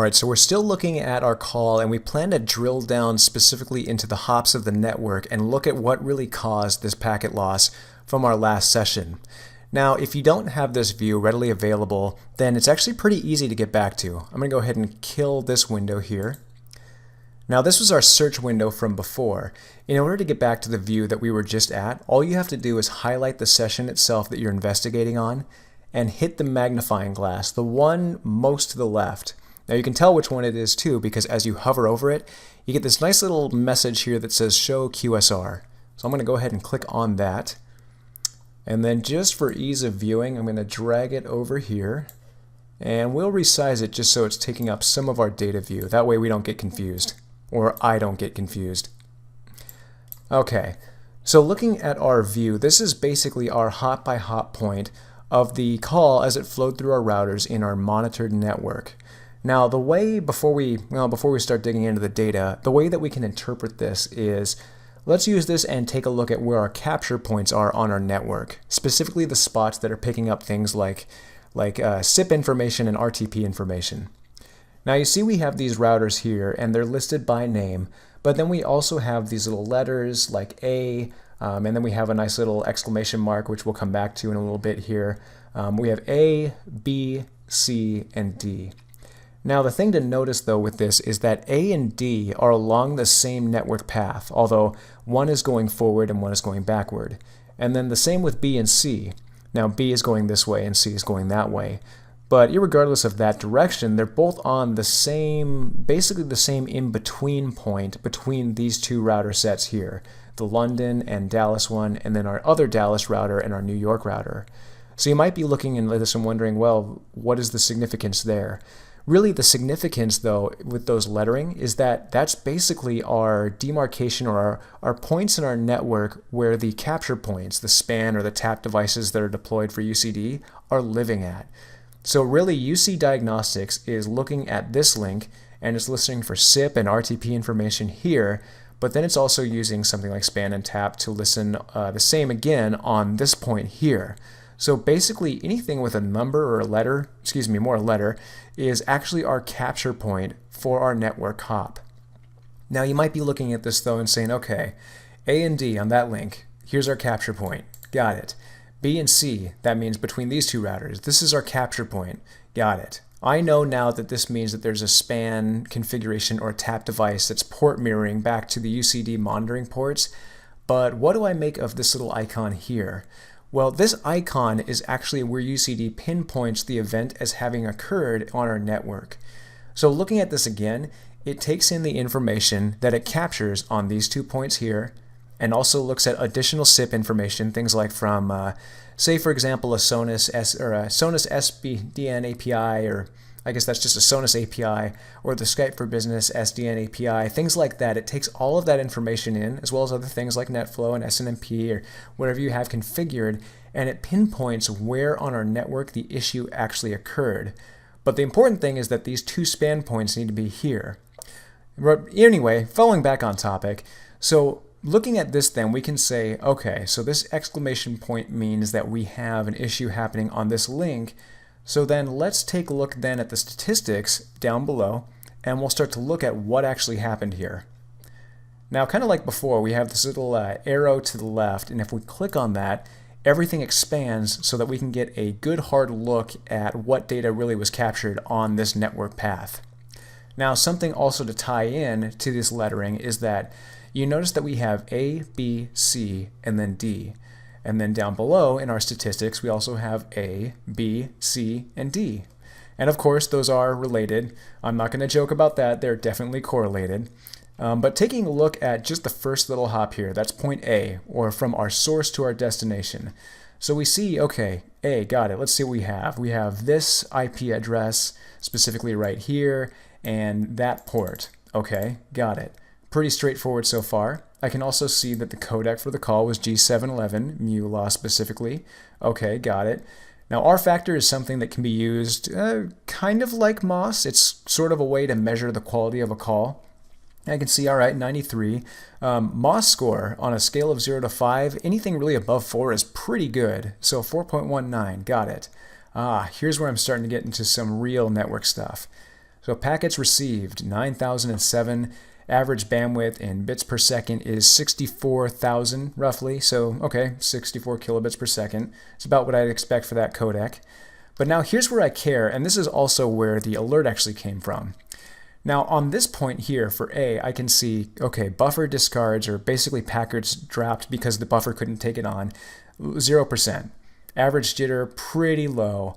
Alright, so we're still looking at our call, and we plan to drill down specifically into the hops of the network and look at what really caused this packet loss from our last session. Now, if you don't have this view readily available, then it's actually pretty easy to get back to. I'm going to go ahead and kill this window here. Now, this was our search window from before. In order to get back to the view that we were just at, all you have to do is highlight the session itself that you're investigating on and hit the magnifying glass, the one most to the left. Now you can tell which one it is too, because as you hover over it, you get this nice little message here that says Show QSR. So I'm going to go ahead and click on that. And then just for ease of viewing, I'm going to drag it over here. And we'll resize it just so it's taking up some of our data view. That way we don't get confused. Or I don't get confused. Okay, so looking at our view, this is basically our hop by hop point of the call as it flowed through our routers in our monitored network. Now, the way before we start digging into the data, the way that we can interpret this is, let's use this and take a look at where our capture points are on our network, specifically the spots that are picking up things like SIP information and RTP information. Now you see we have these routers here, and they're listed by name, but then we also have these little letters like A, and then we have a nice little exclamation mark, which we'll come back to in a little bit here. We have A, B, C, and D. Now the thing to notice though with this is that A and D are along the same network path, although one is going forward and one is going backward. And then the same with B and C. Now B is going this way and C is going that way. But irregardless of that direction, they're both on the same, basically the same in-between point between these two router sets here, the London and Dallas one, and then our other Dallas router and our New York router. So you might be looking at this and wondering, well, what is the significance there? Really, the significance, though, with those lettering is that that's basically our demarcation or our points in our network where the capture points, the span or the tap devices that are deployed for UCD, are living at. So really, UC Diagnostics is looking at this link and it's listening for SIP and RTP information here, but then it's also using something like span and tap to listen the same again on this point here. So basically anything with a number or a letter, more a letter, is actually our capture point for our network hop. Now you might be looking at this though and saying, okay, A and D on that link, here's our capture point, got it. B and C, that means between these two routers, this is our capture point, got it. I know now that this means that there's a span configuration or a tap device that's port mirroring back to the UCD monitoring ports, but what do I make of this little icon here? Well, this icon is actually where UCD pinpoints the event as having occurred on our network. So looking at this again, it takes in the information that it captures on these 2 points here, and also looks at additional SIP information, things like from, say for example, a Sonos SBDN API, or I guess that's just a Sonos API, or the Skype for Business SDN API, things like that. It takes all of that information in, as well as other things like NetFlow and SNMP or whatever you have configured, and it pinpoints where on our network the issue actually occurred. But the important thing is that these 2 span points need to be here. But anyway, following back on topic, so looking at this then, we can say, okay, so this exclamation point means that we have an issue happening on this link. So then let's take a look then at the statistics down below, and we'll start to look at what actually happened here. Now, kind of like before, we have this little arrow to the left, and if we click on that, everything expands so that we can get a good hard look at what data really was captured on this network path. Now, something also to tie in to this lettering is that you notice that we have A, B, C, and then D. And then down below in our statistics, we also have A, B, C, and D. And of course, those are related. I'm not going to joke about that. They're definitely correlated. But taking a look at just the first little hop here, that's point A, or from our source to our destination. So we see, okay, A, got it. Let's see what we have. We have this IP address specifically right here, and that port. Okay, got it. Pretty straightforward so far. I can also see that the codec for the call was G711, MULA specifically. Okay, got it. Now R factor is something that can be used kind of like MOS. It's sort of a way to measure the quality of a call. I can see, all right, 93. MOS score on a scale of 0 to 5, anything really above 4 is pretty good. So 4.19, got it. Here's where I'm starting to get into some real network stuff. So packets received 9,007. Average bandwidth in bits per second is 64,000 roughly. So, okay, 64 kilobits per second. It's about what I'd expect for that codec. But now here's where I care, and this is also where the alert actually came from. Now on this point here for A, I can see, okay, buffer discards, or basically packets dropped because the buffer couldn't take it on, 0%. Average jitter, pretty low.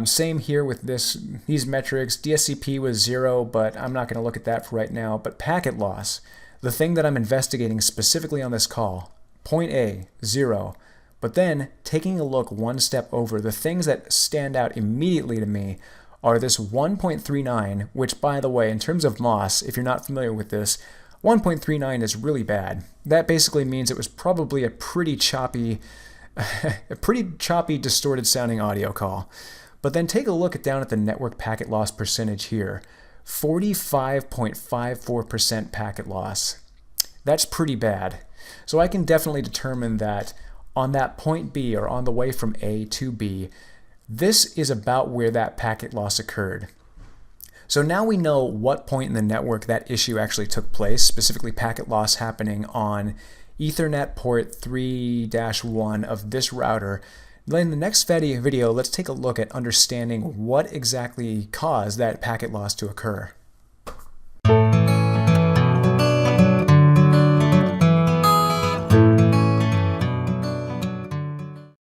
Same here with these metrics. DSCP was 0, but I'm not going to look at that for right now. But packet loss, the thing that I'm investigating specifically on this call, point A, 0. But then, taking a look one step over, the things that stand out immediately to me are this 1.39, which, by the way, in terms of MOS, if you're not familiar with this, 1.39 is really bad. That basically means it was probably a pretty choppy, distorted sounding audio call. But then take a look down at the network packet loss percentage here. 45.54% packet loss. That's pretty bad. So I can definitely determine that on that point B, or on the way from A to B, this is about where that packet loss occurred. So now we know what point in the network that issue actually took place, specifically packet loss happening on Ethernet port 3-1 of this router. Then in the next video, let's take a look at understanding what exactly caused that packet loss to occur.